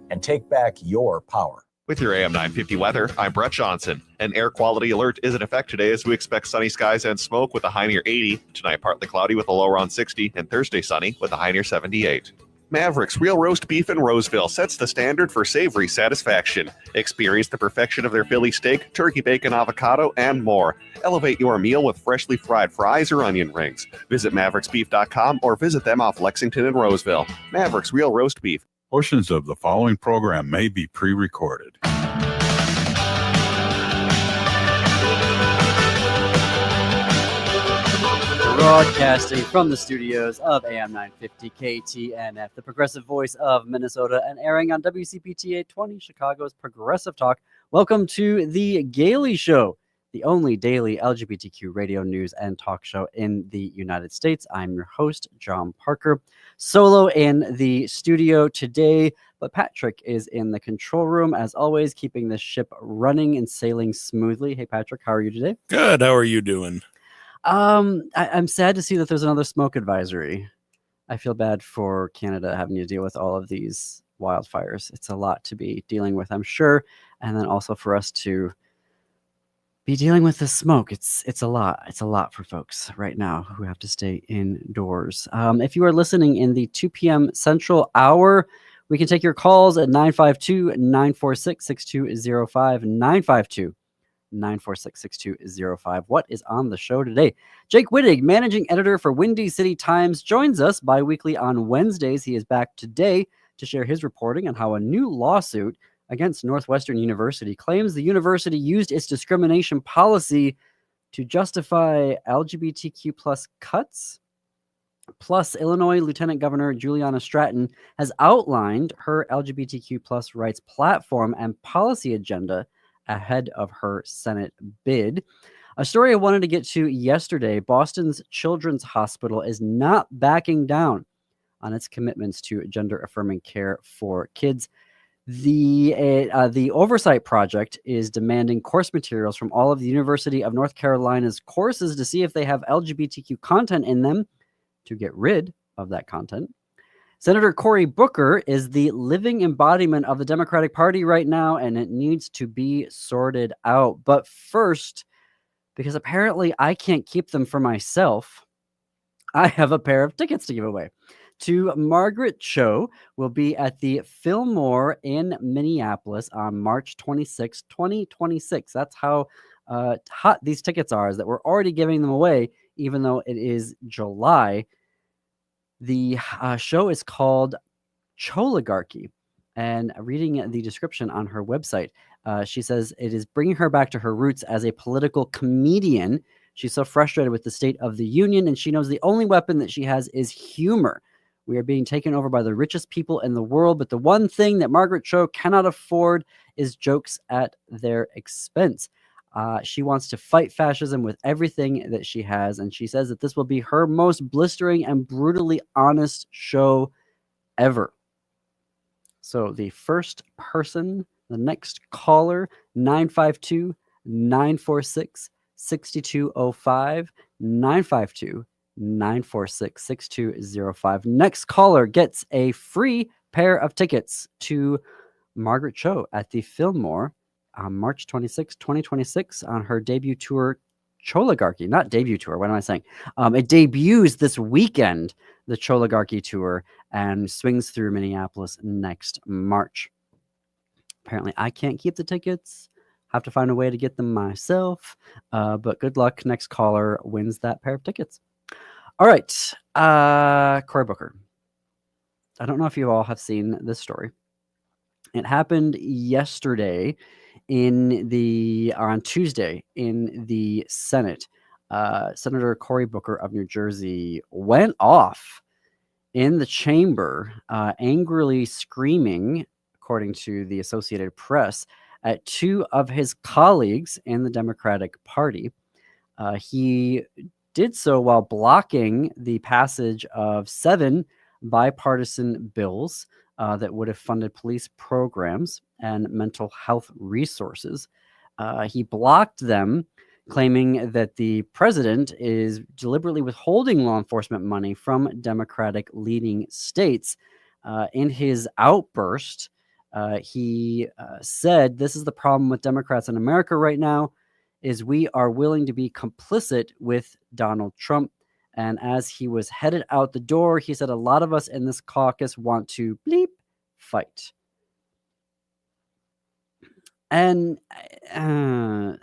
and take back your power. With your AM 950 weather, I'm Brett Johnson. An air quality alert is in effect today as we expect sunny skies and smoke with a high near 80. Tonight, partly cloudy with a low around 60, and Thursday, sunny with a high near 78. Mavericks Real Roast Beef in Roseville sets the standard for savory satisfaction. Experience the perfection of their Philly steak, turkey bacon, avocado, and more. Elevate your meal with freshly fried fries or onion rings. Visit mavericksbeef.com or visit them off Lexington and Roseville. Mavericks Real Roast Beef. Portions of the following program may be pre-recorded. Broadcasting from the studios of AM 950 KTNF, the progressive voice of Minnesota, and airing on WCPT 820, Chicago's Progressive Talk. Welcome to The Gailey Show, the only daily LGBTQ radio news and talk show in the United States. I'm your host, John Parker, solo in the studio today, but Patrick is in the control room, as always, keeping the ship running and sailing smoothly. Hey, Patrick, how are you today? Good. How are you doing? I'm sad to see that there's another smoke advisory. I feel bad for Canada having to deal with all of these wildfires. It's a lot to be dealing with, I'm sure, and then also for us to be dealing with the smoke. It's a lot. It's a lot for folks right now who have to stay indoors. If you are listening in the 2 p.m. Central Hour, we can take your calls at 952-946-6205, 952-946-6205. What is on the show today? Jake Wittich, managing editor for Windy City Times, joins us bi-weekly on Wednesdays. He is back today to share his reporting on how a new lawsuit against Northwestern University claims the university used its discrimination policy to justify LGBTQ plus cuts. Plus, Illinois Lieutenant Governor Juliana Stratton has outlined her LGBTQ plus rights platform and policy agenda ahead of her Senate bid. A story I wanted to get to yesterday: Boston's Children's Hospital is not backing down on its commitments to gender-affirming care for kids. The Oversight Project is demanding course materials from all of the University of North Carolina's courses to see if they have LGBTQ content in them to get rid of that content. Senator Cory Booker is the living embodiment of the Democratic Party right now, and it needs to be sorted out. But first, because apparently I can't keep them for myself, I have a pair of tickets to give away. To Margaret Cho will be at the Fillmore in Minneapolis on March 26, 2026. That's how hot these tickets are, is that we're already giving them away, even though it is July. The show is called Choligarchy, and reading the description on her website, she says it is bringing her back to her roots as a political comedian. She's so frustrated with the state of the union, and she knows the only weapon that she has is humor. We are being taken over by the richest people in the world, but the one thing that Margaret Cho cannot afford is jokes at their expense. She wants to fight fascism with everything that she has, and she says that this will be her most blistering and brutally honest show ever. So the first person, the next caller, 952-946-6205, 952-946-6205. Next caller gets a free pair of tickets to Margaret Cho at the Fillmore on March 26, 2026 on her debut tour, Choligarchy. Not debut tour, what am I saying? It debuts this weekend, the Choligarchy tour, and swings through Minneapolis next March. Apparently, I can't keep the tickets. Have to find a way to get them myself. But good luck. Next caller wins that pair of tickets. All right. Cory Booker. I don't know if you all have seen this story. It happened yesterday on Tuesday in the Senate. Senator Cory Booker of New Jersey went off in the chamber, angrily screaming, according to the Associated Press, at two of his colleagues in the Democratic Party. He did so while blocking the passage of 7 bipartisan bills that would have funded police programs and mental health resources. He blocked them, claiming that the president is deliberately withholding law enforcement money from Democratic leading states. In his outburst, He said, "This is the problem with Democrats in America right now, is we are willing to be complicit with Donald Trump." And as he was headed out the door, he said, "A lot of us in this caucus want to bleep fight." And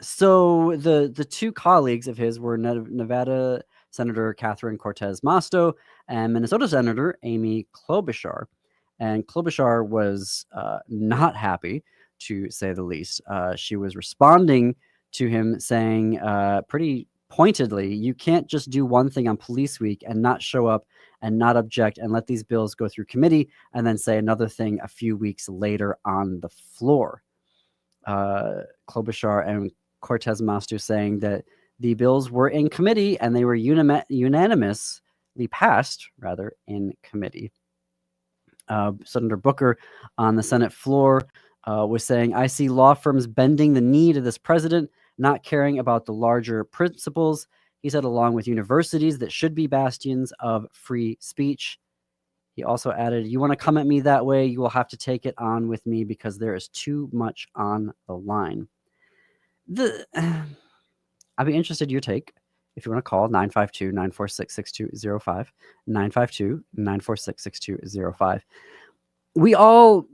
so the two colleagues of his were Nevada Senator Catherine Cortez Masto and Minnesota Senator Amy Klobuchar. And Klobuchar was not happy, to say the least. She was responding to him saying pretty pointedly, you can't just do one thing on Police Week and not show up and not object and let these bills go through committee and then say another thing a few weeks later on the floor. Klobuchar and Cortez Masto saying that the bills were in committee and they were unanimously passed, rather, in committee. Senator Booker on the Senate floor was saying, "I see law firms bending the knee to this president, not caring about the larger principles." He said, along with universities that should be bastions of free speech. He also added, "You want to come at me that way, you will have to take it on with me because there is too much on the line." I'd be interested in your take. If you want to call 952-946-6205, 952-946-6205. We all,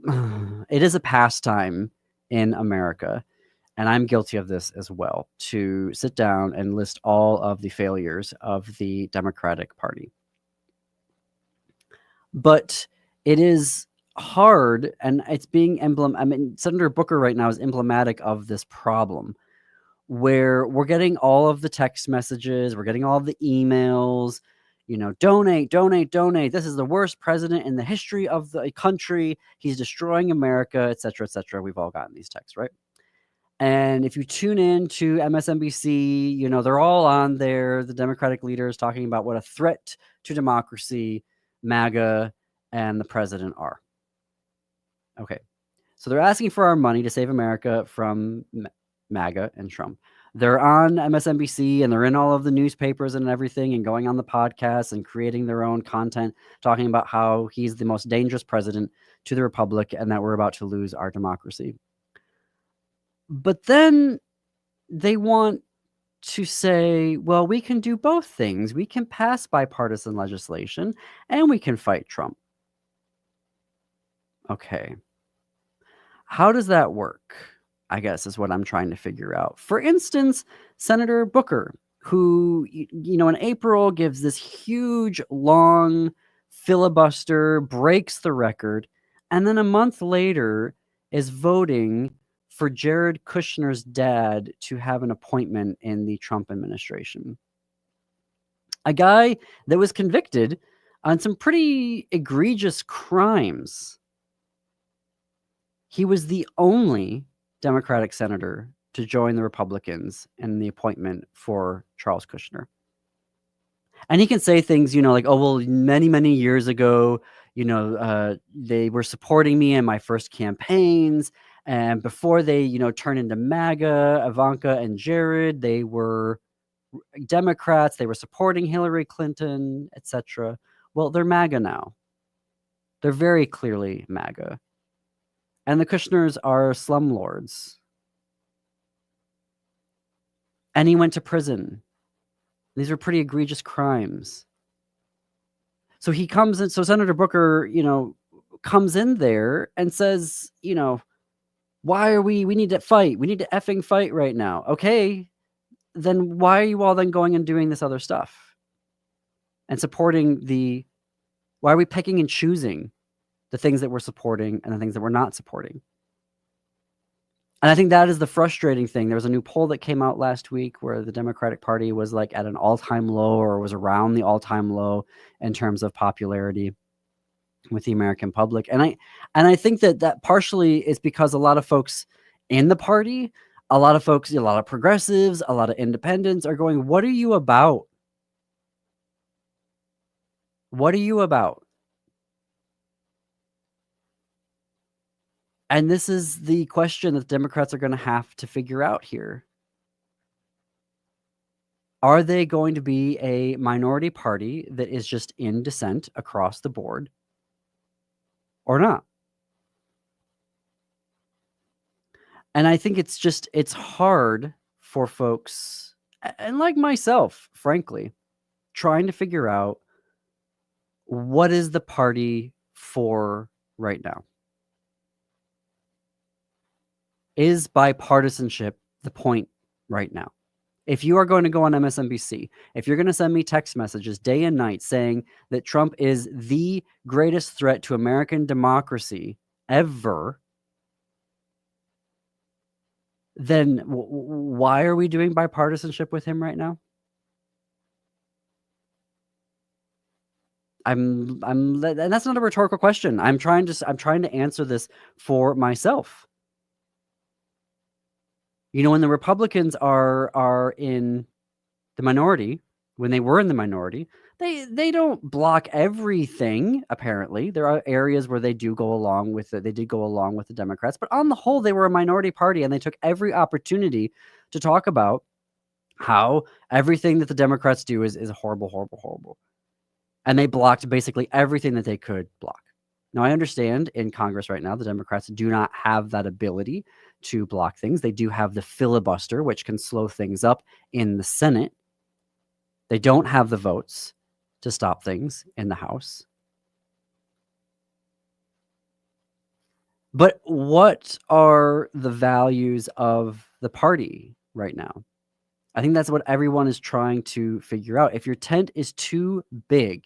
it is a pastime in America, and I'm guilty of this as well, to sit down and list all of the failures of the Democratic Party. But it is hard, and it's being Senator Booker right now is emblematic of this problem, where we're getting all of the text messages, we're getting all of the emails, donate, donate, donate. This is the worst president in the history of the country. He's destroying America, et cetera, et cetera. We've all gotten these texts, right? And if you tune in to MSNBC, they're all on there, the Democratic leaders talking about what a threat to democracy MAGA and the president are. Okay. So they're asking for our money to save America from MAGA and Trump. They're on MSNBC and they're in all of the newspapers and everything and going on the podcasts and creating their own content, talking about how he's the most dangerous president to the republic and that we're about to lose our democracy. But then they want to say, well, we can do both things. We can pass bipartisan legislation and we can fight Trump. Okay. How does that work? I guess is what I'm trying to figure out. For instance, Senator Booker, who, in April gives this huge, long filibuster, breaks the record, and then a month later is voting for Jared Kushner's dad to have an appointment in the Trump administration. A guy that was convicted on some pretty egregious crimes. He was the only Democratic senator to join the Republicans in the appointment for Charles Kushner. And he can say things, like, oh, well, many, many years ago, they were supporting me in my first campaigns. And before they, turned into MAGA, Ivanka and Jared, they were Democrats. They were supporting Hillary Clinton, etc. Well, they're MAGA now. They're very clearly MAGA. And the Kushners are slumlords. And he went to prison. These are pretty egregious crimes. So he comes in, so Senator Booker, comes in there and says, why are we need to fight. We need to effing fight right now. Okay, then why are you all then going and doing this other stuff? And supporting why are we picking and choosing the things that we're supporting and the things that we're not supporting? And I think that is the frustrating thing. There was a new poll that came out last week where the Democratic Party was like at an all-time low or was around the all-time low in terms of popularity with the American public. And I think that partially is because a lot of folks in the party, a lot of folks, a lot of progressives, a lot of independents are going, what are you about? What are you about? And this is the question that Democrats are going to have to figure out here. Are they going to be a minority party that is just in dissent across the board or not? And I think it's hard for folks, and like myself, frankly, trying to figure out what is the party for right now. Is bipartisanship the point right now? If you are going to go on MSNBC, if you're going to send me text messages day and night saying that Trump is the greatest threat to American democracy ever, then why are we doing bipartisanship with him right now? And that's not a rhetorical question. I'm trying to answer this for myself. You know, when the Republicans are in the minority, when they were in the minority, they don't block everything. Apparently, there are areas where they do go along with it. They did go along with the Democrats, but on the whole, they were a minority party, and they took every opportunity to talk about how everything that the Democrats do is horrible, horrible, horrible. And they blocked basically everything that they could block. Now, I understand in Congress right now, the Democrats do not have that ability to block things. They do have the filibuster, which can slow things up in the Senate. They don't have the votes to stop things in the House. But what are the values of the party right now? I think that's what everyone is trying to figure out. If your tent is too big,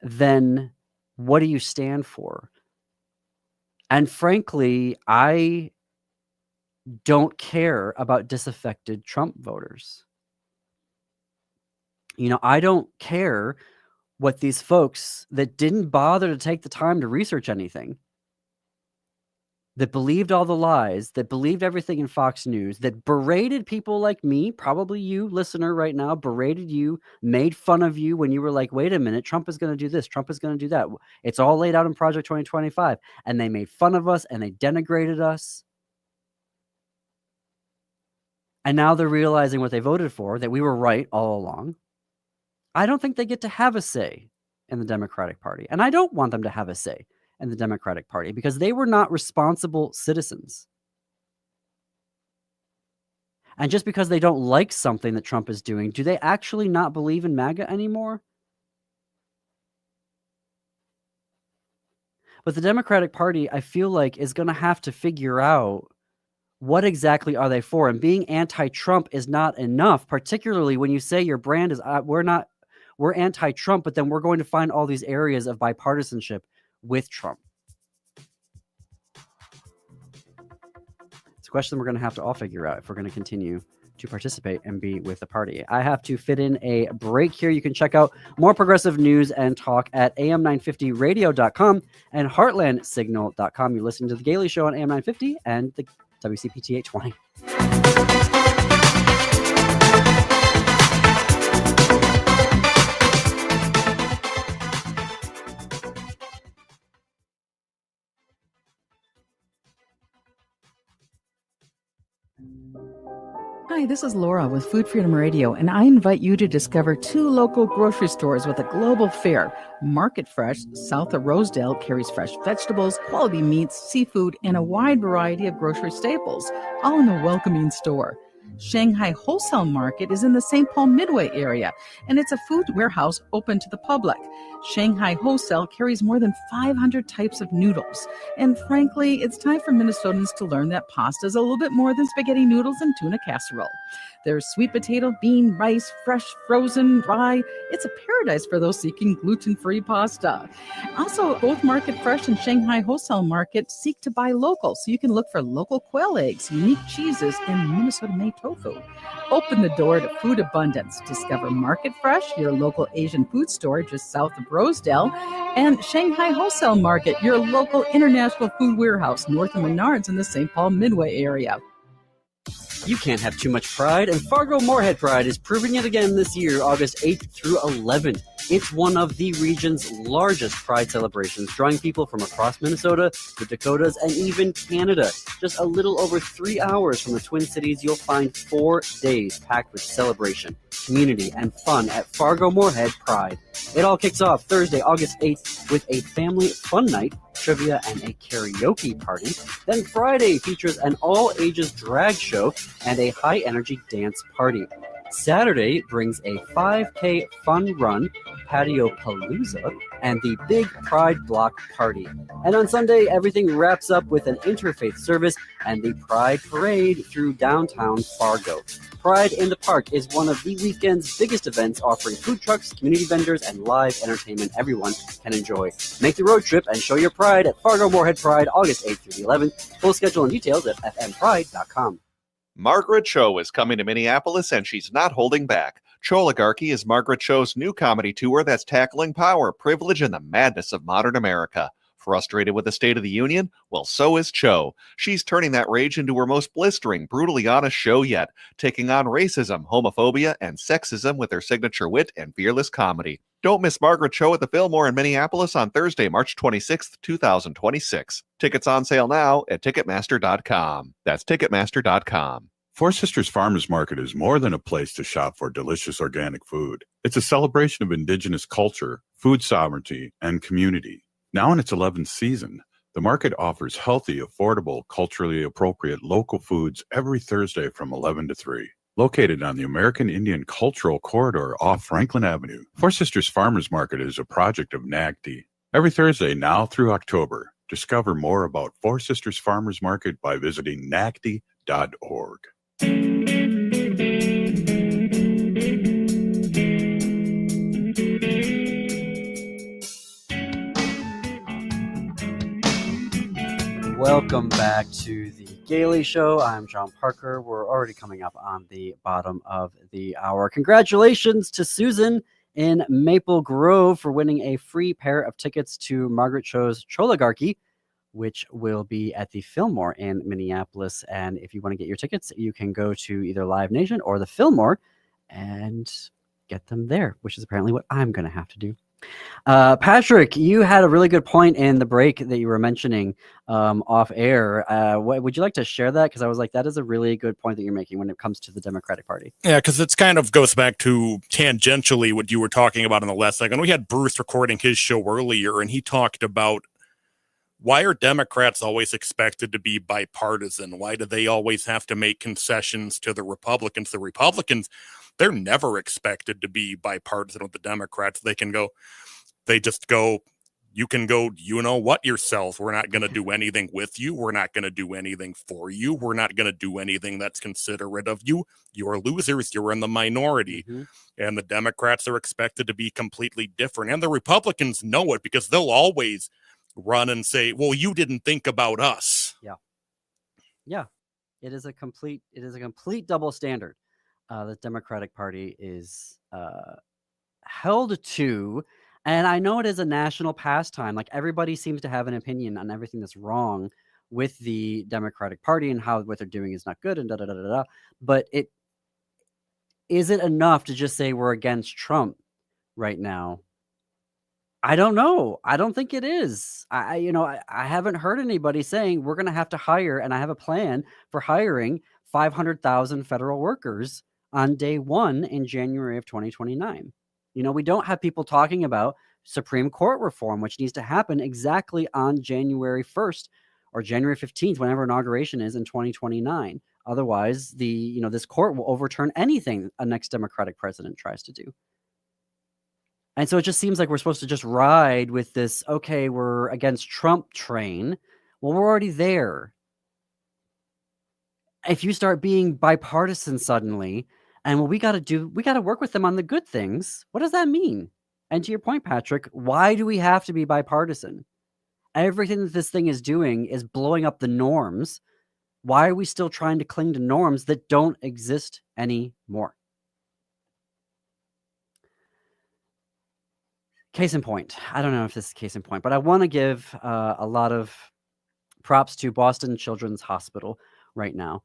then what do you stand for? And frankly, I don't care about disaffected Trump voters. You know, I don't care what these folks that didn't bother to take the time to research anything, that believed all the lies, that believed everything in Fox News, that berated people like me, probably you, listener, right now, berated you, made fun of you when you were like, wait a minute, Trump is going to do this, Trump is going to do that. It's all laid out in Project 2025. And they made fun of us and they denigrated us. And now they're realizing what they voted for, that we were right all along. I don't think they get to have a say in the Democratic Party. And I don't want them to have a say in the Democratic Party because they were not responsible citizens. And just because they don't like something that Trump is doing, do they actually not believe in MAGA anymore? But the Democratic Party, I feel like, is going to have to figure out what exactly are they for. And being anti-Trump is not enough, particularly when you say your brand is, we're anti-Trump, but then we're going to find all these areas of bipartisanship with Trump. It's a question we're going to have to all figure out if we're going to continue to participate and be with the party. I have to fit in a break here. You can check out more progressive news and talk at am950radio.com and heartlandsignal.com. You're listening to The Gailey Show on AM950 and the WCPT 820. Hi, this is Laura with Food Freedom Radio, and I invite you to discover 2 local grocery stores with a global fare. Market Fresh, south of Rosedale, carries fresh vegetables, quality meats, seafood, and a wide variety of grocery staples, all in a welcoming store. Shanghai Wholesale Market is in the St. Paul Midway area, and it's a food warehouse open to the public. Shanghai Wholesale carries more than 500 types of noodles. And frankly, it's time for Minnesotans to learn that pasta is a little bit more than spaghetti noodles and tuna casserole. There's sweet potato, bean, rice, fresh, frozen, rye. It's a paradise for those seeking gluten-free pasta. Also, both Market Fresh and Shanghai Wholesale Market seek to buy local, so you can look for local quail eggs, unique cheeses, and Minnesota-made tofu. Open the door to food abundance. Discover Market Fresh, your local Asian food store just south of Rosedale, and Shanghai Wholesale Market, your local international food warehouse north of Menards in the St. Paul Midway area. You can't have too much pride, and Fargo-Moorhead Pride is proving it again this year, August 8th through 11th. It's one of the region's largest pride celebrations, drawing people from across Minnesota, the Dakotas, and even Canada. Just a little over 3 hours from the Twin Cities, you'll find 4 days packed with celebration, community, and fun at Fargo-Moorhead Pride. It all kicks off Thursday, August 8th with a family fun night trivia, and a karaoke party. Then Friday features an all-ages drag show and a high-energy dance party. Saturday brings a 5K fun run, patio palooza, and the big Pride Block party. And on Sunday, everything wraps up with an interfaith service and the Pride Parade through downtown Fargo. Pride in the Park is one of the weekend's biggest events, offering food trucks, community vendors, and live entertainment everyone can enjoy. Make the road trip and show your pride at Fargo Moorhead Pride, August 8th through the 11th. Full schedule and details at fmpride.com. Margaret Cho is coming to Minneapolis, and she's not holding back. Choligarchy is Margaret Cho's new comedy tour that's tackling power, privilege, and the madness of modern America. Frustrated with the State of the Union? Well, so is Cho. She's turning that rage into her most blistering, brutally honest show yet, taking on racism, homophobia, and sexism with her signature wit and fearless comedy. Don't miss Margaret Cho at the Fillmore in Minneapolis on Thursday, March 26th, 2026. Tickets on sale now at Ticketmaster.com. That's Ticketmaster.com. Four Sisters Farmers Market is more than a place to shop for delicious organic food. It's a celebration of Indigenous culture, food sovereignty, and community. Now in its 11th season, the market offers healthy, affordable, culturally appropriate local foods every Thursday from 11 to 3. Located on the American Indian Cultural Corridor off Franklin Avenue, Four Sisters Farmers Market is a project of NAGTI. Every Thursday now through October, discover more about Four Sisters Farmers Market by visiting nagti.org. Welcome back to the Gailey Show. I'm John Parker. We're already coming up on the bottom of the hour. Congratulations to Susan in Maple Grove for winning a free pair of tickets to Margaret Cho's Choligarchy, which will be at the Fillmore in Minneapolis. And if you want to get your tickets, you can go to either Live Nation or the Fillmore and get them there, which is apparently what I'm going to have to do. Patrick, you had a really good point in the break that you were mentioning off air. Would you like to share that? Because I was like, that is a really good point that you're making when it comes to the Democratic Party. Yeah, because it's kind of goes back to tangentially what you were talking about in the last second. We had Bruce recording his show earlier, and he talked about why are Democrats always expected to be bipartisan? Why do they always have to make concessions to the Republicans? The Republicans, they're never expected to be bipartisan with the Democrats. They just go, you can go, you know what, yourself. We're not going to do anything with you. We're not going to do anything for you. We're not going to do anything that's considerate of you. You're losers. You're in the minority. Mm-hmm. And the Democrats are expected to be completely different. And the Republicans know it because they'll always run and say, well, you didn't think about us. Yeah. It is a complete double standard. The Democratic Party is held to, and I know it is a national pastime. Like, everybody seems to have an opinion on everything that's wrong with the Democratic Party and how what they're doing is not good and da-da-da-da-da. But is it enough to just say we're against Trump right now? I don't know. I don't think it is. I haven't heard anybody saying we're going to have to hire, and I have a plan for hiring 500,000 federal workers on day one in January of 2029. We don't have people talking about Supreme Court reform, which needs to happen exactly on January 1st or January 15th, whenever inauguration is in 2029. Otherwise, this court will overturn anything a next Democratic president tries to do. And so it just seems like we're supposed to just ride with this, okay, we're against Trump train. Well, we're already there. If you start being bipartisan suddenly, and we got to work with them on the good things, what does that mean? And to your point, Patrick, why do we have to be bipartisan? Everything that this thing is doing is blowing up the norms. Why are we still trying to cling to norms that don't exist anymore? Case in point. I don't know if this is case in point, but I want to give a lot of props to Boston Children's Hospital right now.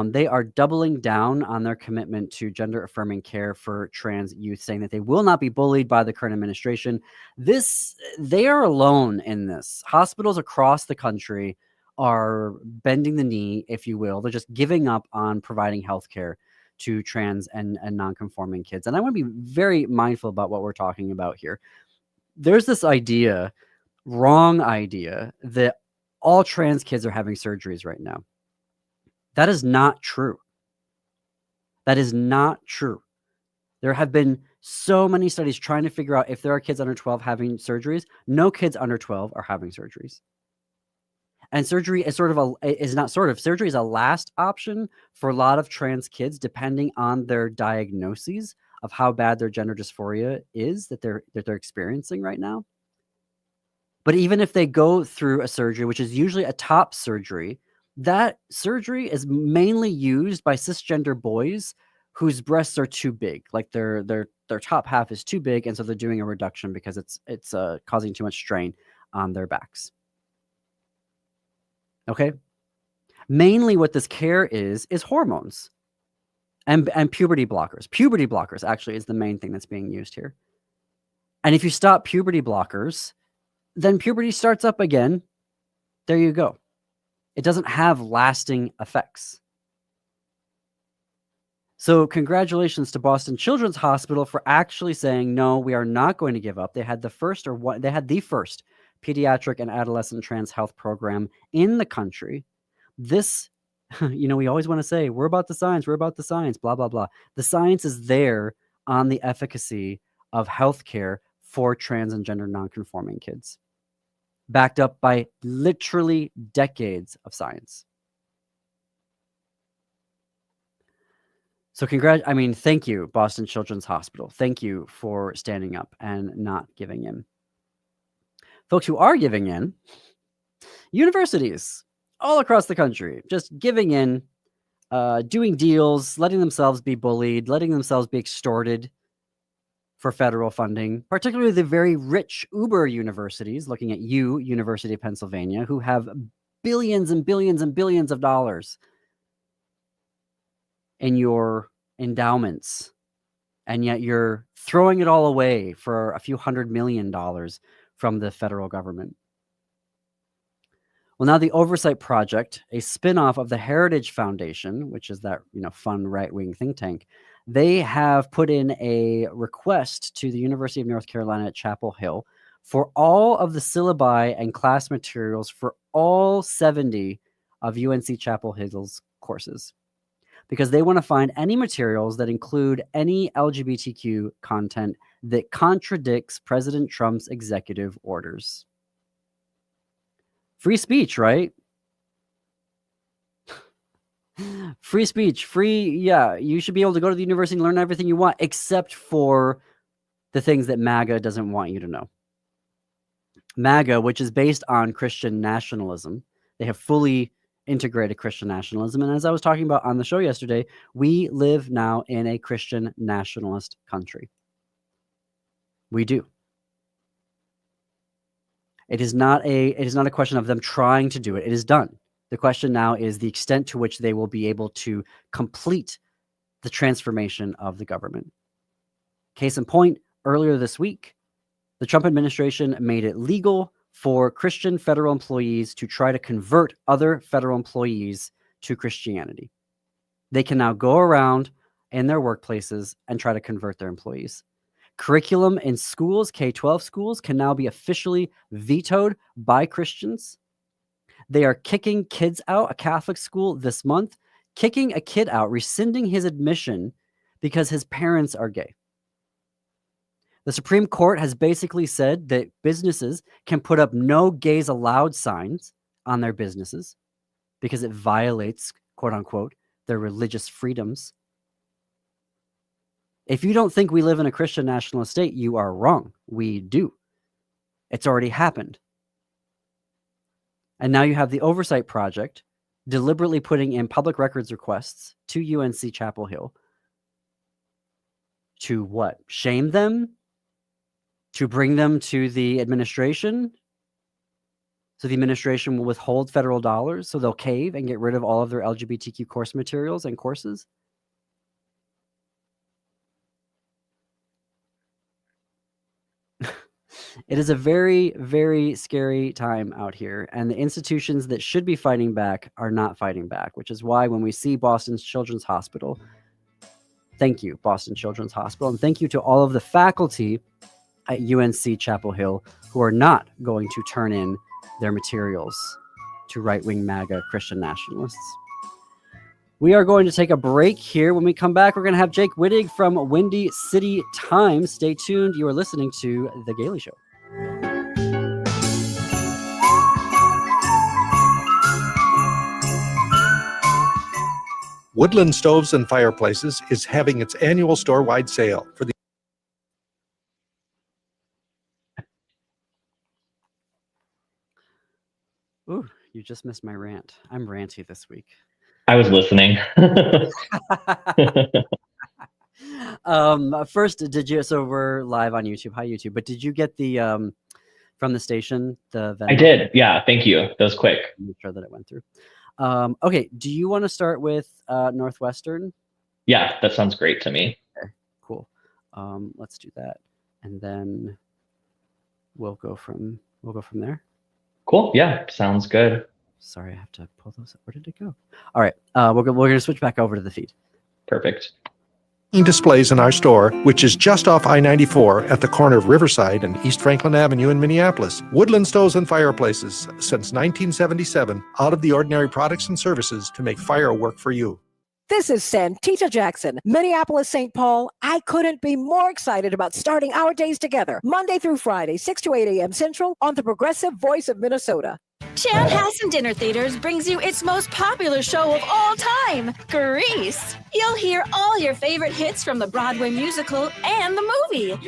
They are doubling down on their commitment to gender-affirming care for trans youth, saying that they will not be bullied by the current administration. They are alone in this. Hospitals across the country are bending the knee, if you will. They're just giving up on providing health care to trans and non-conforming kids. And I want to be very mindful about what we're talking about here. There's this idea wrong idea that all trans kids are having surgeries right now. That is not true. That is not true. There have been so many studies trying to figure out if there are kids under 12 having surgeries. No kids under 12 are having surgeries. And surgery is surgery is a last option for a lot of trans kids, depending on their diagnoses of how bad their gender dysphoria is that they're experiencing right now. But even if they go through a surgery, which is usually a top surgery, that surgery is mainly used by cisgender boys whose breasts are too big, like their top half is too big, and so they're doing a reduction because it's causing too much strain on their backs. Okay, mainly what this care is hormones and puberty blockers. Puberty blockers actually is the main thing that's being used here. And if you stop puberty blockers, then puberty starts up again. There you go. It doesn't have lasting effects. So congratulations to Boston Children's Hospital for actually saying, no, we are not going to give up. They had the first pediatric and adolescent trans health program in the country. This, we always want to say, we're about the science, blah, blah, blah. The science is there on the efficacy of healthcare for trans and gender nonconforming kids, backed up by literally decades of science. So thank you, Boston Children's Hospital. Thank you for standing up and not giving in. Folks who are giving in, universities all across the country, just giving in, doing deals, letting themselves be bullied, letting themselves be extorted for federal funding, particularly the very rich uber universities, looking at University of Pennsylvania, who have billions and billions and billions of dollars in your endowments, and yet you're throwing it all away for a few $100 million from the federal government. Well, now the Oversight Project, a spinoff of the Heritage Foundation, which is that fun right-wing think tank, they have put in a request to the University of North Carolina at Chapel Hill for all of the syllabi and class materials for all 70 of UNC Chapel Hill's courses, because they want to find any materials that include any LGBTQ content that contradicts President Trump's executive orders. Free speech, right? Free speech, you should be able to go to the university and learn everything you want, except for the things that MAGA doesn't want you to know. MAGA, which is based on Christian nationalism, they have fully integrated Christian nationalism. And as I was talking about on the show yesterday, we live now in a Christian nationalist country. We do. It is not a question of them trying to do it. It is done. The question now is the extent to which they will be able to complete the transformation of the government. Case in point, earlier this week, the Trump administration made it legal for Christian federal employees to try to convert other federal employees to Christianity. They can now go around in their workplaces and try to convert their employees. Curriculum in schools, K-12 schools, can now be officially vetoed by Christians. They are kicking kids out. A Catholic school this month, kicking a kid out, rescinding his admission because his parents are gay. The Supreme Court has basically said that businesses can put up no gays allowed signs on their businesses because it violates, quote unquote, their religious freedoms. If you don't think we live in a Christian nationalist state, you are wrong. We do. It's already happened. And now you have the Oversight Project deliberately putting in public records requests to UNC Chapel Hill to what? Shame them? To bring them to the administration? So the administration will withhold federal dollars, so they'll cave and get rid of all of their LGBTQ course materials and courses? It is a very, very scary time out here, and the institutions that should be fighting back are not fighting back, which is why when we see Boston Children's Hospital, thank you, Boston Children's Hospital, and thank you to all of the faculty at UNC Chapel Hill who are not going to turn in their materials to right-wing MAGA Christian nationalists. We are going to take a break here. When we come back, we're going to have Jake Wittich from Windy City Times. Stay tuned. You are listening to The Gailey Show. Woodland Stoves and Fireplaces is having its annual store-wide sale for the Ooh, you just missed my rant. I'm ranty this week. I was listening. First, did you? So we're live on YouTube. Hi, YouTube. But did you get the from the station? The Venmo? I did. Yeah. Thank you. That was quick. Make sure that it went through. Okay. Do you want to start with Northwestern? Yeah, that sounds great to me. Okay, cool. Let's do that, and then we'll go from there. Cool. Yeah, sounds good. Sorry, I have to pull those up. Where did it go? All right. We're going to switch back over to the feed. Perfect. displays in our store, which is just off I-94 at the corner of Riverside and East Franklin Avenue in Minneapolis. Woodland Stoves and Fireplaces, since 1977, out of the ordinary products and services to make fire work for you. This is Santita Jackson, Minneapolis, St. Paul. I couldn't be more excited about starting our days together, Monday through Friday, 6 to 8 a.m. Central, on the progressive voice of Minnesota. Chanhassen Dinner Theaters brings you its most popular show of all time, Grease. You'll hear all your favorite hits from the Broadway musical and the movie.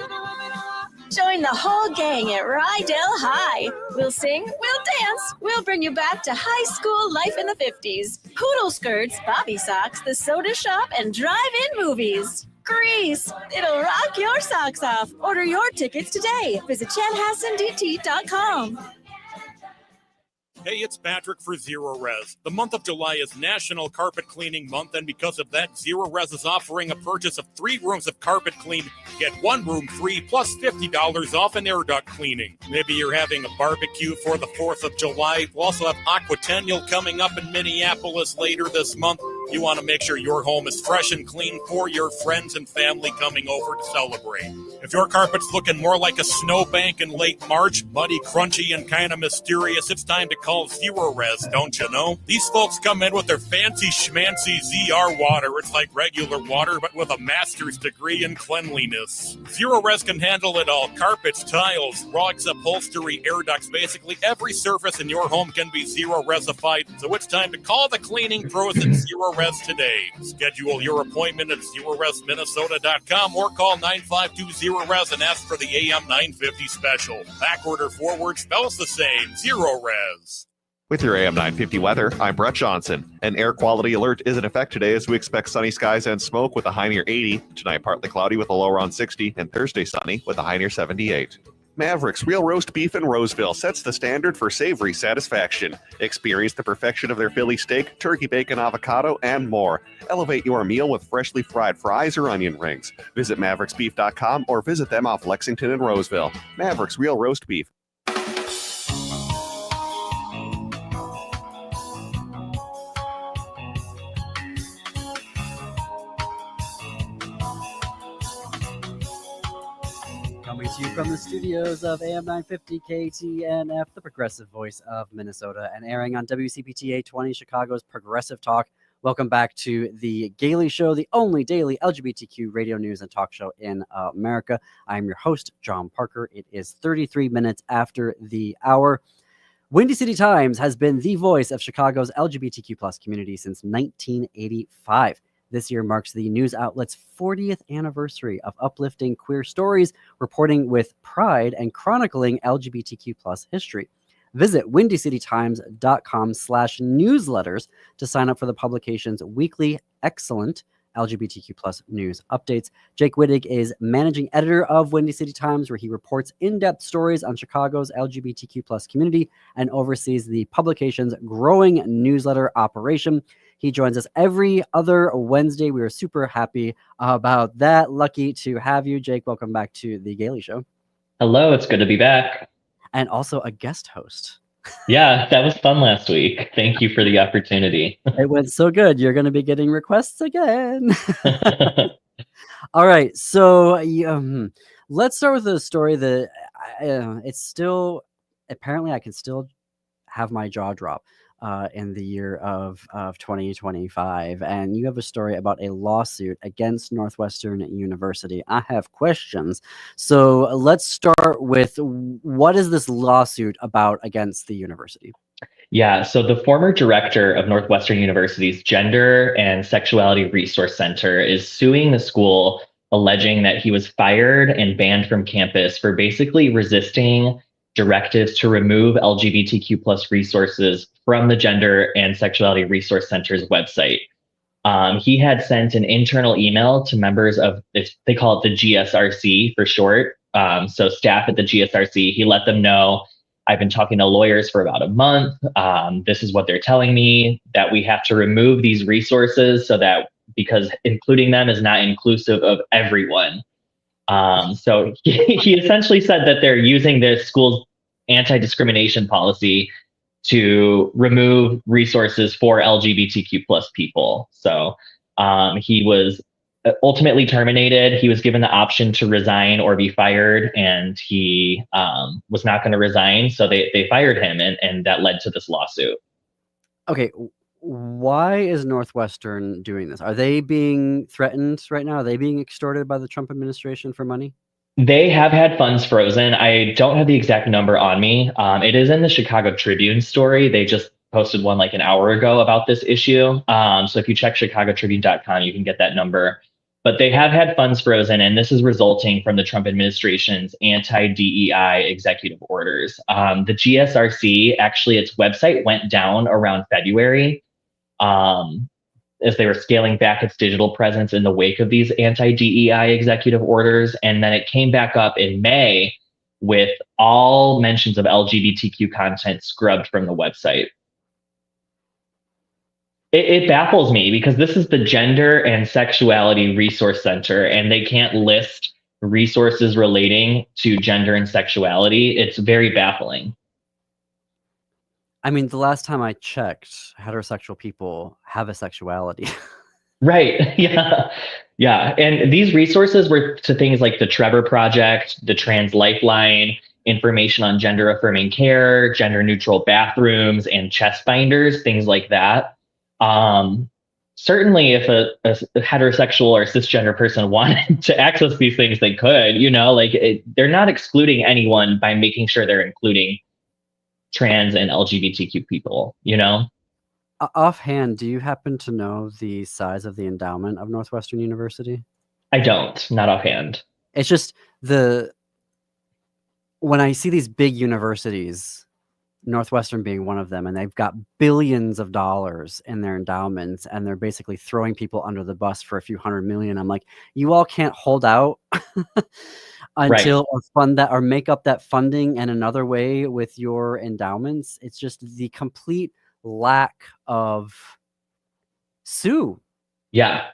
Join the whole gang at Rydell High. We'll sing, we'll dance, we'll bring you back to high school life in the 50s. Poodle skirts, bobby socks, the soda shop, and drive-in movies. Grease, it'll rock your socks off. Order your tickets today. Visit chanhassendt.com. Hey, it's Patrick for Zero Res. The month of July is National Carpet Cleaning Month, and because of that, Zero Res is offering a purchase of 3 rooms of carpet cleaned. Get 1 room free plus $50 off an air duct cleaning. Maybe you're having a barbecue for the 4th of July. We'll also have Aquatennial coming up in Minneapolis later this month. You want to make sure your home is fresh and clean for your friends and family coming over to celebrate. If your carpet's looking more like a snowbank in late March, muddy, crunchy, and kind of mysterious, it's time to call Zero Res, don't you know? These folks come in with their fancy schmancy ZR water. It's like regular water, but with a master's degree in cleanliness. Zero Res can handle it all. Carpets, tiles, rugs, upholstery, air ducts, basically every surface in your home can be Zero Resified. So it's time to call the cleaning pros at Zero Res today. Schedule your appointment at ZeroResMinnesota.com or call 952-ZERO-RES and ask for the AM 950 special. Backward or forward spells the same. Zero Res. With your AM 950 weather, I'm Brett Johnson. An air quality alert is in effect today as we expect sunny skies and smoke with a high near 80. Tonight, partly cloudy with a low around 60, and Thursday, sunny with a high near 78. Mavericks Real Roast Beef in Roseville sets the standard for savory satisfaction. Experience the perfection of their Philly steak, turkey bacon, avocado, and more. Elevate your meal with freshly fried fries or onion rings. Visit mavericksbeef.com or visit them off Lexington and Roseville. Mavericks Real Roast Beef. Coming to you from the studios of AM 950 KTNF, the progressive voice of Minnesota, and airing on WCPT 820, Chicago's Progressive Talk. Welcome back to the Gailey Show, the only daily LGBTQ radio news and talk show in America. I'm your host, John Parker. It is 33 minutes after the hour. Windy City Times has been the voice of Chicago's LGBTQ plus community since 1985. This year marks the news outlet's 40th anniversary of uplifting queer stories, reporting with pride, and chronicling LGBTQ plus history. Visit windycitytimes.com/newsletters to sign up for the publication's weekly excellent LGBTQ plus news updates. Jake Wittich is managing editor of Windy City Times, where he reports in-depth stories on Chicago's LGBTQ plus community and oversees the publication's growing newsletter operation. He joins us every other Wednesday. We are super happy about that. Lucky to have you, Jake. Welcome back to the Gailey Show. Hello, it's good to be back. And also a guest host. Yeah, that was fun last week. Thank you for the opportunity. It went so good. You're going to be getting requests again. All right, so let's start with a story that it's still apparently I can still have my jaw drop in the year of 2025, and you have a story about a lawsuit against Northwestern University. I have questions, so let's start with what is this lawsuit about against the university? Yeah, so the former director of Northwestern University's Gender and Sexuality Resource Center is suing the school, alleging that he was fired and banned from campus for basically resisting directives to remove LGBTQ plus resources from the Gender and Sexuality Resource Center's website. He had sent an internal email to members of, they call it the GSRC for short. So staff at the GSRC, he let them know, I've been talking to lawyers for about a month. This is what they're telling me, that we have to remove these resources so that, because including them is not inclusive of everyone. So he essentially said that they're using the school's anti-discrimination policy to remove resources for LGBTQ plus people. So he was ultimately terminated. He was given the option to resign or be fired, and he was not going to resign. So they fired him, and that led to this lawsuit. Okay, why is Northwestern doing this? Are they being threatened right now? Are they being extorted by the Trump administration for money? They have had funds frozen. I don't have the exact number on me. It is in the Chicago Tribune story. They just posted one like an hour ago about this issue. So if you check chicagotribune.com, you can get that number. But they have had funds frozen, and this is resulting from the Trump administration's anti-DEI executive orders. The GSRC, actually, its website went down around February as they were scaling back its digital presence in the wake of these anti-DEI executive orders. And then it came back up in May with all mentions of LGBTQ content scrubbed from the website. It baffles me because this is the Gender and Sexuality Resource Center, and they can't list resources relating to gender and sexuality. It's very baffling. I mean, the last time I checked, heterosexual people have a sexuality. Right. Yeah. Yeah. And these resources were to things like the Trevor Project, the Trans Lifeline, information on gender affirming care, gender neutral bathrooms, and chest binders, things like that. Certainly if a heterosexual or cisgender person wanted to access these things, they could, they're not excluding anyone by making sure they're including trans and LGBTQ people, Offhand, do you happen to know the size of the endowment of Northwestern University? I don't, not offhand. It's just when I see these big universities, Northwestern being one of them, and they've got billions of dollars in their endowments, and they're basically throwing people under the bus for a few $100 million. I'm like, you all can't hold out until or fund that or make up that funding in another way with your endowments. It's just the complete lack of Yeah.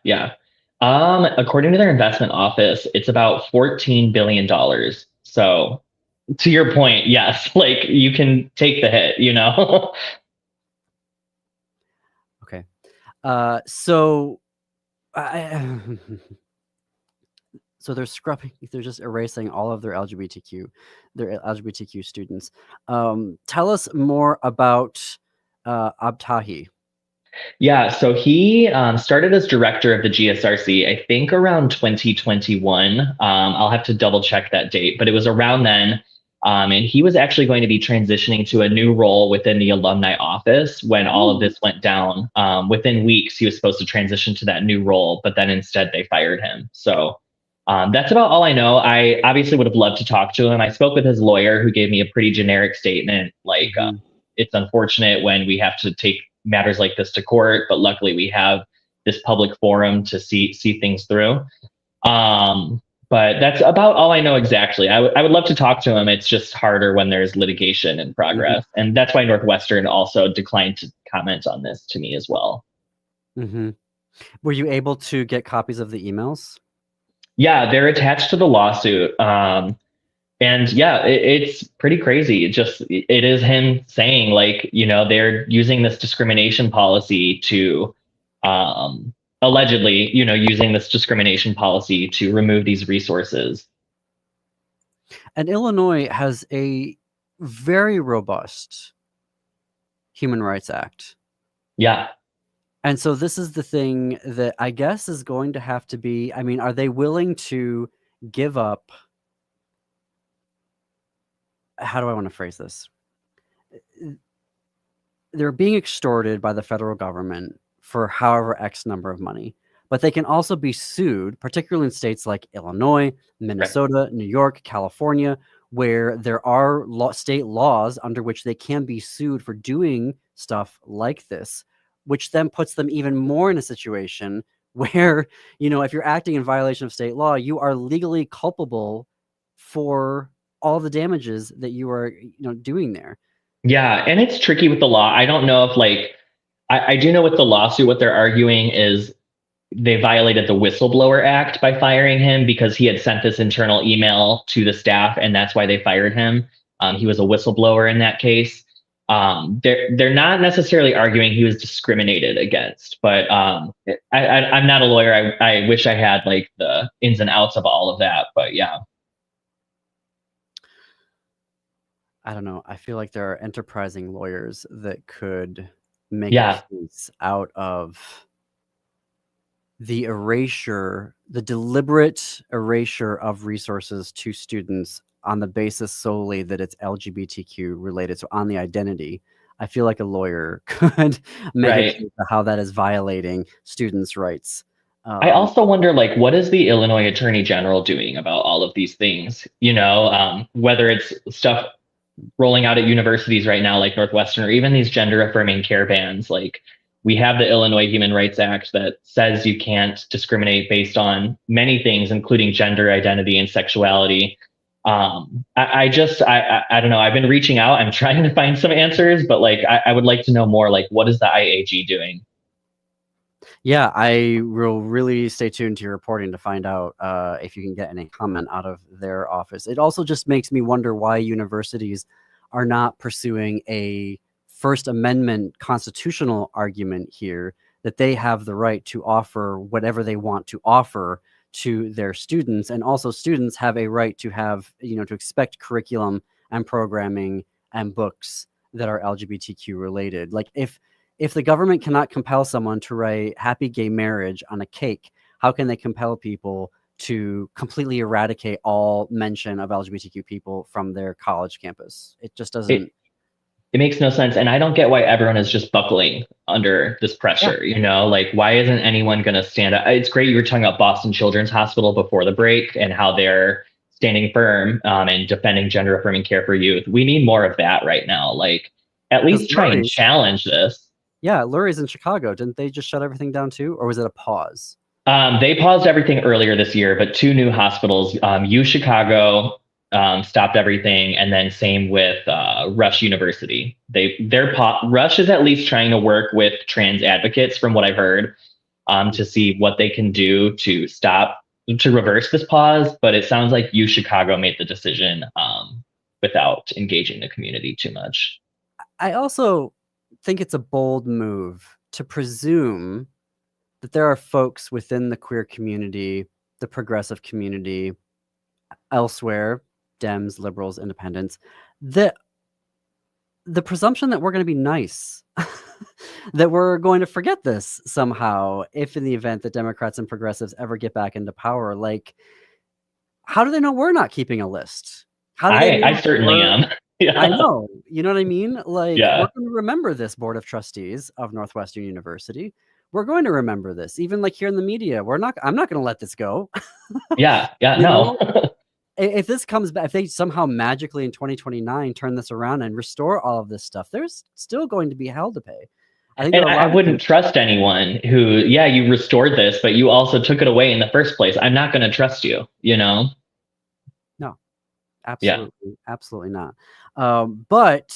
According to their investment office, it's about $14 billion. So to your point, yes, you can take the hit, Okay. So they're scrubbing, they're just erasing all of their LGBTQ students. Tell us more about Abtahi. Yeah, so he started as director of the GSRC, I think around 2021. I'll have to double check that date, but it was around then. And he was actually going to be transitioning to a new role within the alumni office when all of this went down. Within weeks, he was supposed to transition to that new role, but then instead they fired him. So that's about all I know. I obviously would have loved to talk to him. I spoke with his lawyer, who gave me a pretty generic statement, it's unfortunate when we have to take matters like this to court, but luckily we have this public forum to see things through. But that's about all I know exactly. I would love to talk to him. It's just harder when there's litigation in progress. Mm-hmm. And that's why Northwestern also declined to comment on this to me as well. Mm-hmm. Were you able to get copies of the emails? Yeah, they're attached to the lawsuit. And yeah, it's pretty crazy. It is him saying they're using this discrimination policy to allegedly, using this discrimination policy to remove these resources. And Illinois has a very robust Human Rights Act. Yeah. And so this is the thing that I guess is going to have to be, I mean, are they willing to give up? How do I want to phrase this? They're being extorted by the federal government for however X number of money, but they can also be sued, particularly in states like Illinois, Minnesota, New York, California, where there are state laws under which they can be sued for doing stuff like this, which then puts them even more in a situation where, if you're acting in violation of state law, you are legally culpable for all the damages that you are, doing there. Yeah, and it's tricky with the law. I don't know if I do know with the lawsuit, what they're arguing is they violated the Whistleblower Act by firing him because he had sent this internal email to the staff, and that's why they fired him. He was a whistleblower in that case. They're not necessarily arguing he was discriminated against, but I'm not a lawyer. I wish I had the ins and outs of all of that, but yeah. I don't know. I feel like there are enterprising lawyers that could make a case out of the deliberate erasure of resources to students on the basis solely that it's LGBTQ related, so on the identity. I feel like a lawyer could make a case of how that is violating students' rights. I also wonder, what is the Illinois Attorney General doing about all of these things? Whether it's stuff rolling out at universities right now, like Northwestern, or even these gender affirming care bans. We have the Illinois Human Rights Act that says you can't discriminate based on many things, including gender identity and sexuality. I don't know. I've been reaching out. I'm trying to find some answers, but I would like to know more. What is the IAG doing? Yeah, I will really stay tuned to your reporting to find out if you can get any comment out of their office. It also just makes me wonder why universities are not pursuing a First Amendment constitutional argument here that they have the right to offer whatever they want to offer to their students. And also students have a right to have, to expect curriculum and programming and books that are LGBTQ related. If the government cannot compel someone to write happy gay marriage on a cake, how can they compel people to completely eradicate all mention of LGBTQ people from their college campus? It just doesn't. It makes no sense. And I don't get why everyone is just buckling under this pressure. Why isn't anyone going to stand up? It's great you were talking about Boston Children's Hospital before the break and how they're standing firm and defending gender affirming care for youth. We need more of that right now. At least try and challenge this. Yeah, Lurie's in Chicago. Didn't they just shut everything down too? Or was it a pause? They paused everything earlier this year, but two new hospitals, U Chicago, stopped everything, and then same with Rush University. Rush is at least trying to work with trans advocates, from what I've heard, to see what they can do to reverse this pause. But it sounds like U Chicago made the decision without engaging the community too much. I also think it's a bold move to presume that there are folks within the queer community, the progressive community, elsewhere, Dems, liberals, independents, that the presumption that we're going to be nice, that we're going to forget this somehow, if in the event that Democrats and progressives ever get back into power. How do they know we're not keeping a list? I certainly am. Yeah. I know. You know what I mean? We're Yeah. going to remember this Board of Trustees of Northwestern University. We're going to remember this. Even here in the media, I'm not going to let this go. Yeah. No. If this comes back, if they somehow magically in 2029 turn this around and restore all of this stuff, there's still going to be hell to pay. I wouldn't trust anyone who, you restored this, but you also took it away in the first place. I'm not going to trust you, No, absolutely not. But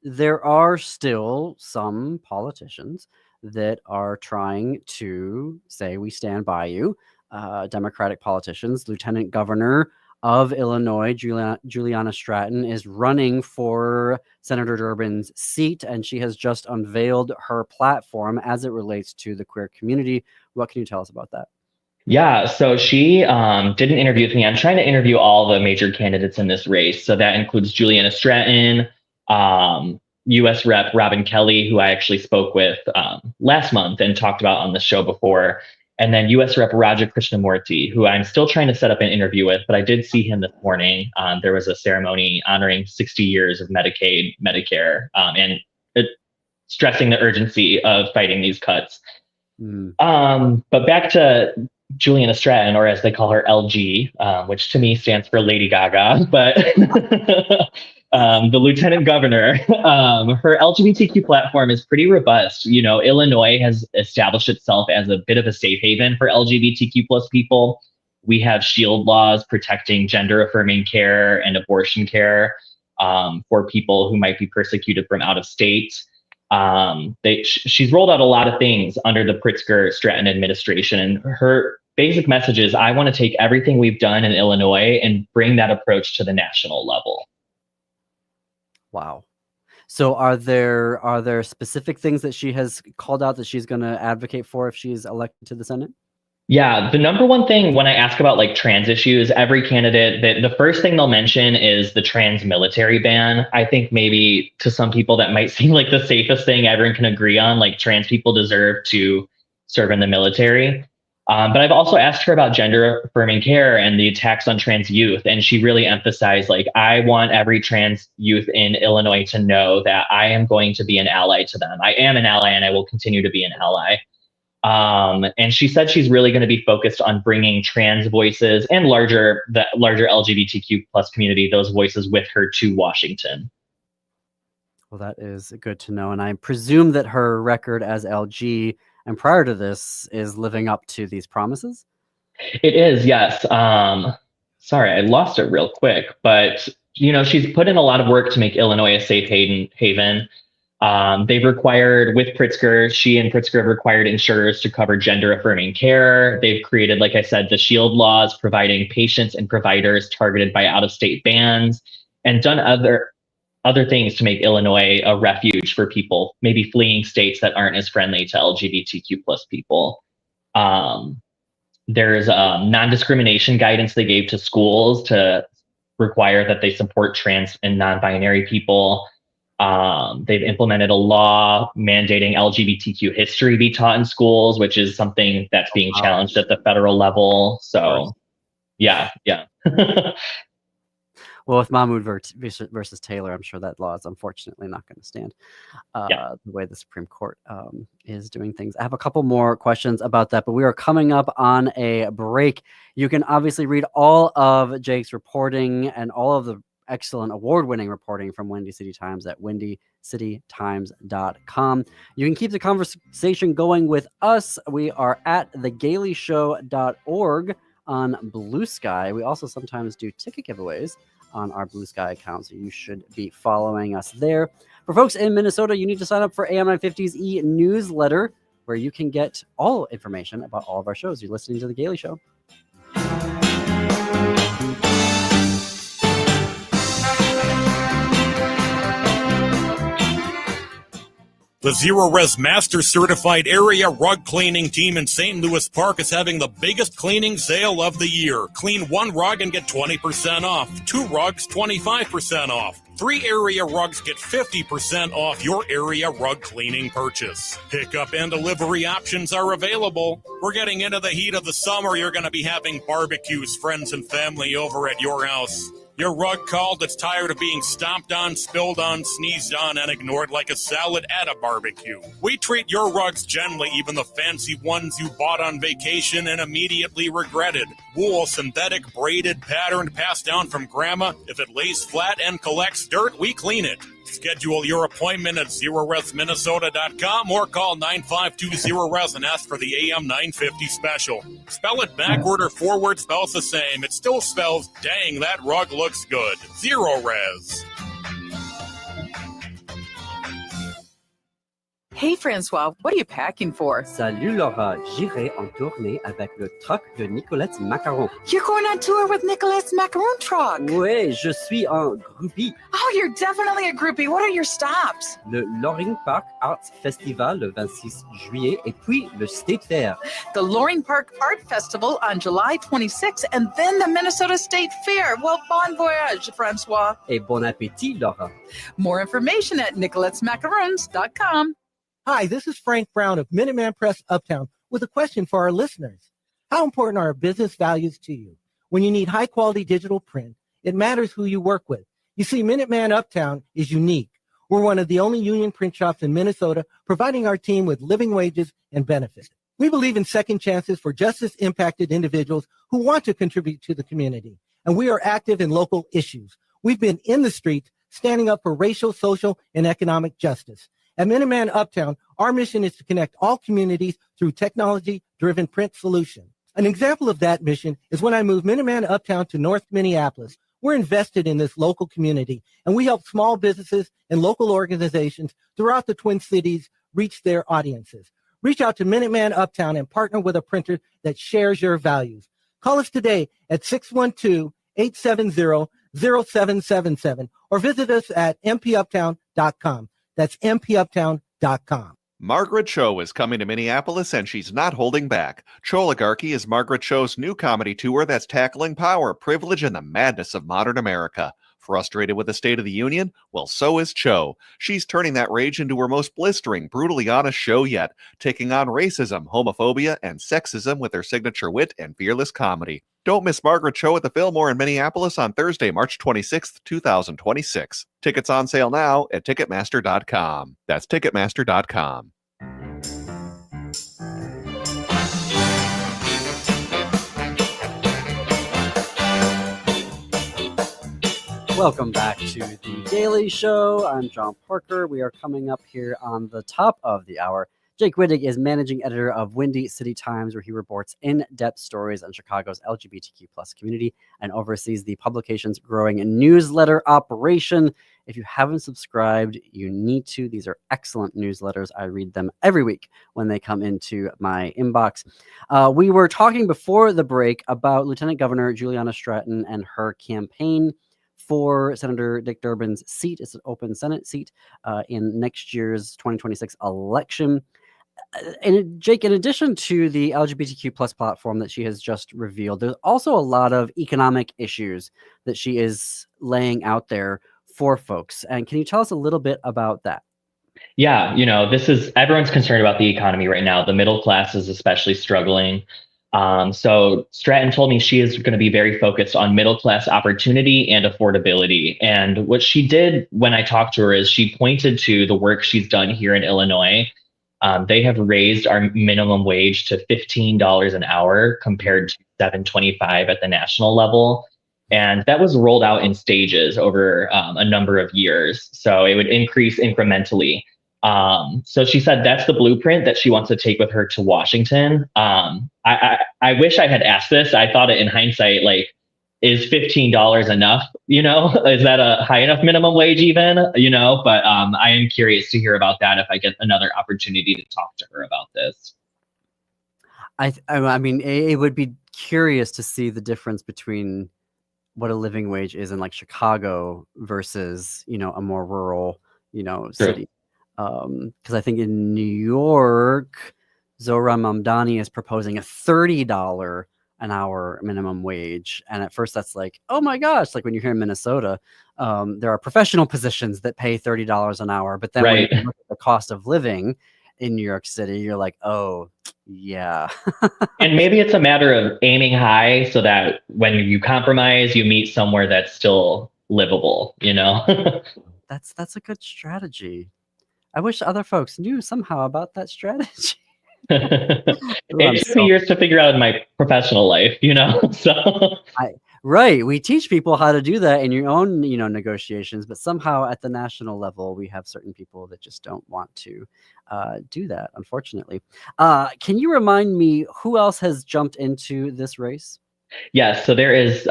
there are still some politicians that are trying to say, we stand by you. Democratic politicians, Lieutenant Governor of Illinois, Juliana Stratton, is running for Senator Durbin's seat, and she has just unveiled her platform as it relates to the queer community. What can you tell us about that? Yeah, so she did an interview with me. I'm trying to interview all the major candidates in this race. So that includes Juliana Stratton, U.S. Rep. Robin Kelly, who I actually spoke with last month and talked about on the show before, and then U.S. Rep. Raja Krishnamurti, who I'm still trying to set up an interview with, but I did see him this morning. There was a ceremony honoring 60 years of Medicaid, Medicare, and stressing the urgency of fighting these cuts. But back to Juliana Stratton, or as they call her, LG, which to me stands for Lady Gaga, but the Lieutenant Governor, her LGBTQ platform is pretty robust. You know, Illinois has established itself as a bit of a safe haven for LGBTQ plus people. We have shield laws protecting gender affirming care and abortion care for people who might be persecuted from out of state. She's rolled out a lot of things under the Pritzker-Stratton administration, and her basic message is, I want to take everything we've done in Illinois and bring that approach to the national level. Wow. So are there specific things that she has called out that she's going to advocate for if she's elected to the Senate? Yeah, the number one thing when I ask about like trans issues, every candidate, the first thing they'll mention is the trans military ban. I think maybe to some people that might seem like the safest thing everyone can agree on, like trans people deserve to serve in the military. But I've also asked her about gender affirming care and the attacks on trans youth. And she really emphasized, like, I want every trans youth in Illinois to know that I am going to be an ally to them. I am an ally and I will continue to be an ally. And she said she's really going to be focused on bringing trans voices and the larger LGBTQ plus community, those voices with her to Washington. Well, that is good to know. And I presume that her record as LG and prior to this is living up to these promises? It is, yes. Sorry, I lost it real quick. But, you know, she's put in a lot of work to make Illinois a safe haven. They've required, with Pritzker, she and Pritzker have required insurers to cover gender affirming care. They've created, like I said, the shield laws, providing patients and providers targeted by out-of-state bans, and done other things to make Illinois a refuge for people maybe fleeing states that aren't as friendly to LGBTQ plus people. There's non-discrimination guidance they gave to schools to require that they support trans and non-binary people. They've implemented a law mandating LGBTQ history be taught in schools, which is something that's being challenged at the federal level. So yeah. Well, with Mahmoud versus Taylor, I'm sure that law is unfortunately not going to stand the way the Supreme Court is doing things. I have a couple more questions about that, but we are coming up on a break. You can obviously read all of Jake's reporting and all of the excellent award-winning reporting from Windy City Times at windycitytimes.com. You can keep the conversation going with us. We are at thegailyshow.org on Blue Sky. We also sometimes do ticket giveaways on our Blue Sky account, so you should be following us there. For folks in Minnesota, you need to sign up for AM 950's e-newsletter, where you can get all information about all of our shows. You're listening to The Gailey Show. The Zero Res Master Certified Area Rug Cleaning Team in St. Louis Park is having the biggest cleaning sale of the year. Clean one rug and get 20% off. 2 rugs, 25% off. 3 area rugs get 50% off your area rug cleaning purchase. Pickup and delivery options are available. We're getting into the heat of the summer. You're going to be having barbecues, friends and family over at your house. Your rug called that's tired of being stomped on, spilled on, sneezed on, and ignored like a salad at a barbecue. We treat your rugs gently, even the fancy ones you bought on vacation and immediately regretted. Wool, synthetic, braided, patterned, passed down from grandma. If it lays flat and collects dirt, we clean it. Schedule your appointment at zeroresminnesota.com or call 9520-RES and ask for the AM 950 special. Spell it backward or forward spells the same. It still spells, dang, that rug looks good. Zero Res. Hey, Francois, what are you packing for? Salut Laura, j'irai en tournée avec le truck de Nicolette's Macaron. You're going on tour with Nicolette's Macaron truck. Oui, je suis un groupie. Oh, you're definitely a groupie. What are your stops? Le Loring Park Arts Festival le 26 juillet et puis le State Fair. The Loring Park Art Festival on July 26th and then the Minnesota State Fair. Well, bon voyage, Francois. Et bon appétit, Laura. More information at nicolettesmacarons.com. Hi, this is Frank Brown of Minuteman Press Uptown with a question for our listeners. How important are business values to you? When you need high-quality digital print, it matters who you work with. You see, Minuteman Uptown is unique. We're one of the only union print shops in Minnesota providing our team with living wages and benefits. We believe in second chances for justice-impacted individuals who want to contribute to the community, and we are active in local issues. We've been in the streets standing up for racial, social, and economic justice. At Minuteman Uptown, our mission is to connect all communities through technology-driven print solutions. An example of that mission is when I moved Minuteman Uptown to North Minneapolis. We're invested in this local community, and we help small businesses and local organizations throughout the Twin Cities reach their audiences. Reach out to Minuteman Uptown and partner with a printer that shares your values. Call us today at 612-870-0777 or visit us at mpuptown.com. That's mpuptown.com. Margaret Cho is coming to Minneapolis, and she's not holding back. Choligarchy is Margaret Cho's new comedy tour that's tackling power, privilege, and the madness of modern America. Frustrated with the State of the Union? Well, so is Cho. She's turning that rage into her most blistering, brutally honest show yet, taking on racism, homophobia, and sexism with her signature wit and fearless comedy. Don't miss Margaret Cho at the Fillmore in Minneapolis on Thursday, March 26th, 2026. Tickets on sale now at Ticketmaster.com. That's Ticketmaster.com. Welcome back to The Daily Show. I'm John Parker. We are coming up here on the top of the hour. Jake Wittich is managing editor of Windy City Times, where he reports in-depth stories on Chicago's LGBTQ plus community and oversees the publication's growing newsletter operation. If you haven't subscribed, you need to. These are excellent newsletters. I read them every week when they come into my inbox. We were talking before the break about Lieutenant Governor Juliana Stratton and her campaign for Senator Dick Durbin's seat. It's an open Senate seat in next year's 2026 election. And Jake, in addition to the LGBTQ plus platform that she has just revealed, there's also a lot of economic issues that she is laying out there for folks. And can you tell us a little bit about that? Yeah, everyone's concerned about the economy right now. The middle class is especially struggling. So Stratton told me she is going to be very focused on middle class opportunity and affordability. And what she did when I talked to her is she pointed to the work she's done here in Illinois. They have raised our minimum wage to $15 an hour compared to $7.25 at the national level. And that was rolled out in stages over a number of years. So it would increase incrementally. So she said that's the blueprint that she wants to take with her to Washington. I wish I had asked this. I thought it in hindsight, is $15 enough? Is that a high enough minimum wage even? But I am curious to hear about that if I get another opportunity to talk to her about this. I mean, it would be curious to see the difference between what a living wage is in like Chicago versus, a more rural, city. Because I think in New York, Zohran Mamdani is proposing a $30 an hour minimum wage. And at first that's like, oh my gosh, like when you're here in Minnesota, there are professional positions that pay $30 an hour. But then when you look at the cost of living in New York City, you're like, oh, yeah. And maybe it's a matter of aiming high so that when you compromise, you meet somewhere that's still livable, That's a good strategy. I wish other folks knew somehow about that strategy. It took me years to figure out in my professional life, so. Right. We teach people how to do that in your own, negotiations, but somehow at the national level, we have certain people that just don't want to do that, unfortunately. Can you remind me who else has jumped into this race? Yes. So there is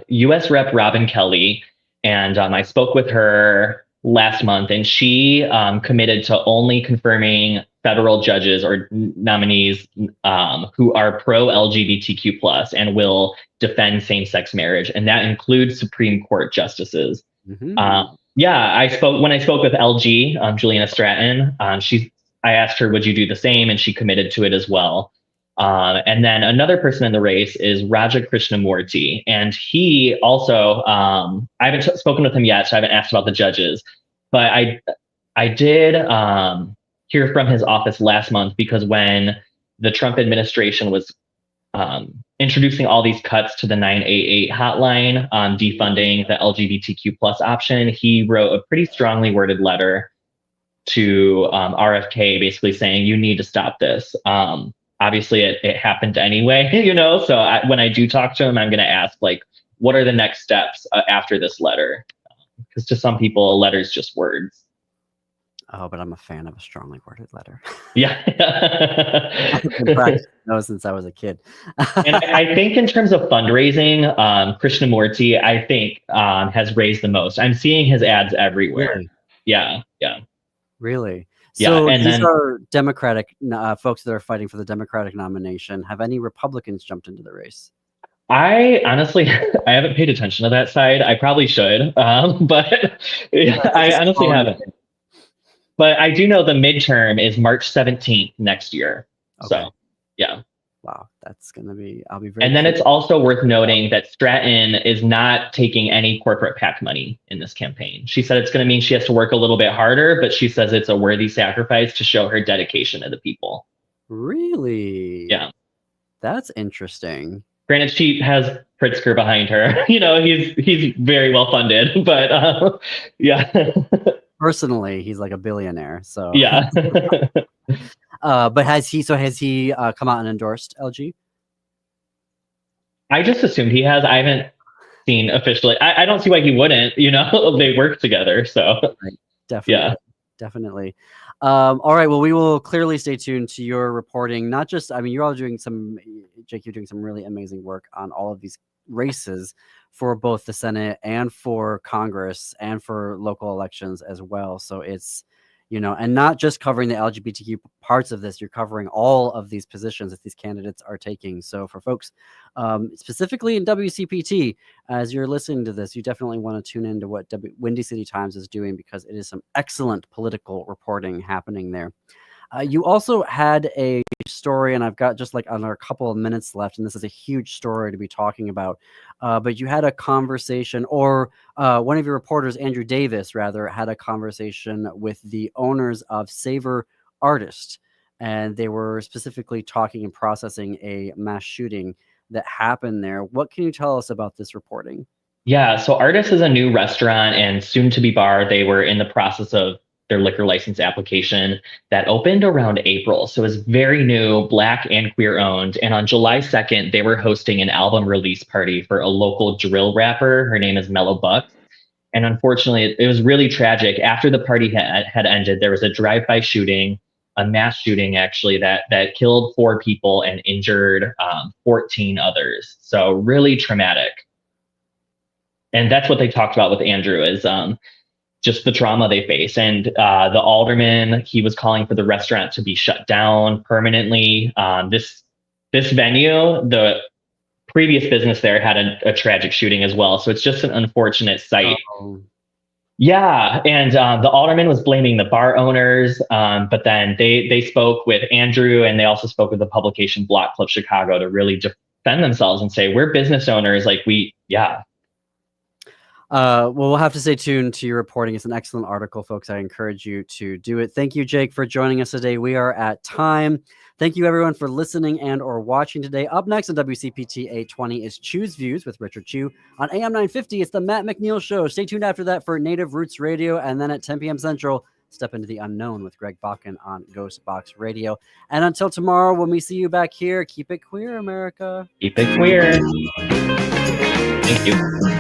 U.S. Rep. Robin Kelly, and I spoke with her last month, and she committed to only confirming federal judges or nominees who are pro LGBTQ plus and will defend same-sex marriage, and that includes Supreme Court justices. I spoke with LG, Juliana Stratton. I asked her, would you do the same? And she committed to it as well. And then another person in the race is Raja Krishnamurti. And he also, I haven't spoken with him yet, so I haven't asked about the judges. But I did hear from his office last month, because when the Trump administration was introducing all these cuts to the 988 hotline, defunding the LGBTQ plus option, he wrote a pretty strongly worded letter to RFK, basically saying, you need to stop this. Obviously, it happened anyway, so when I do talk to him, I'm going to ask, like, what are the next steps after this letter? Because to some people, a letter is just words. Oh, but I'm a fan of a strongly worded letter. Yeah. I've been practicing those since I was a kid. And I think in terms of fundraising, Krishnamurti, I think, has raised the most. I'm seeing his ads everywhere. Really? Yeah. Really? Yeah, So and these then are Democratic folks that are fighting for the Democratic nomination. Have any Republicans jumped into the race? I honestly, I haven't paid attention to that side. I probably should, but I honestly haven't. But I do know the midterm is March 17th next year. Okay. So, yeah. Wow, that's going to be, I'll be very. And then it's also worth noting that Stratton is not taking any corporate PAC money in this campaign. She said it's going to mean she has to work a little bit harder, but she says it's a worthy sacrifice to show her dedication to the people. Really? Yeah. That's interesting. Granted, she has Pritzker behind her. He's very well funded, but yeah. Personally, he's like a billionaire. So yeah. But has he come out and endorsed LG? I just assumed he has. I haven't seen officially. I don't see why he wouldn't. They work together. So right. Definitely. Yeah. Definitely. All right. Well, we will clearly stay tuned to your reporting. Not just, you're all doing Jake, you're doing some really amazing work on all of these races for both the Senate and for Congress and for local elections as well. So it's, and not just covering the LGBTQ parts of this, you're covering all of these positions that these candidates are taking. So for folks, specifically in WCPT, as you're listening to this, you definitely want to tune into what Windy City Times is doing, because it is some excellent political reporting happening there. You also had a story, and I've got just like another couple of minutes left, and this is a huge story to be talking about. But you had a conversation, or one of your reporters, Andrew Davis, rather, had a conversation with the owners of Savor Artist, and they were specifically talking and processing a mass shooting that happened there. What can you tell us about this reporting? Yeah, so Artist is a new restaurant and soon-to-be bar. They were in the process of their liquor license application that opened around April. So it's very new, Black and queer owned. And on July 2nd, they were hosting an album release party for a local drill rapper. Her name is Mellow Buck. And unfortunately, it was really tragic. After the party had ended, there was a drive-by shooting, a mass shooting actually, that killed 4 people and injured 14 others. So really traumatic. And that's what they talked about with Andrew, is just the trauma they face. And the alderman, he was calling for the restaurant to be shut down permanently. This venue, the previous business there, had a tragic shooting as well. So it's just an unfortunate sight. Oh. Yeah, and the alderman was blaming the bar owners, but then they spoke with Andrew, and they also spoke with the publication Block Club Chicago to really defend themselves and say, we're business owners, Well, we'll have to stay tuned to your reporting. It's an excellent article, folks. I encourage you to do it. Thank you, Jake, for joining us today. We are at time. Thank you, everyone, for listening and or watching today. Up next on WCPT 820 is Choose Views with Richard Chu. On AM 950, it's the Matt McNeil Show. Stay tuned after that for Native Roots Radio. And then at 10 p.m. Central, Step into the Unknown with Greg Bakken on Ghost Box Radio. And until tomorrow, when we see you back here, keep it queer, America. Keep it queer. Thank you.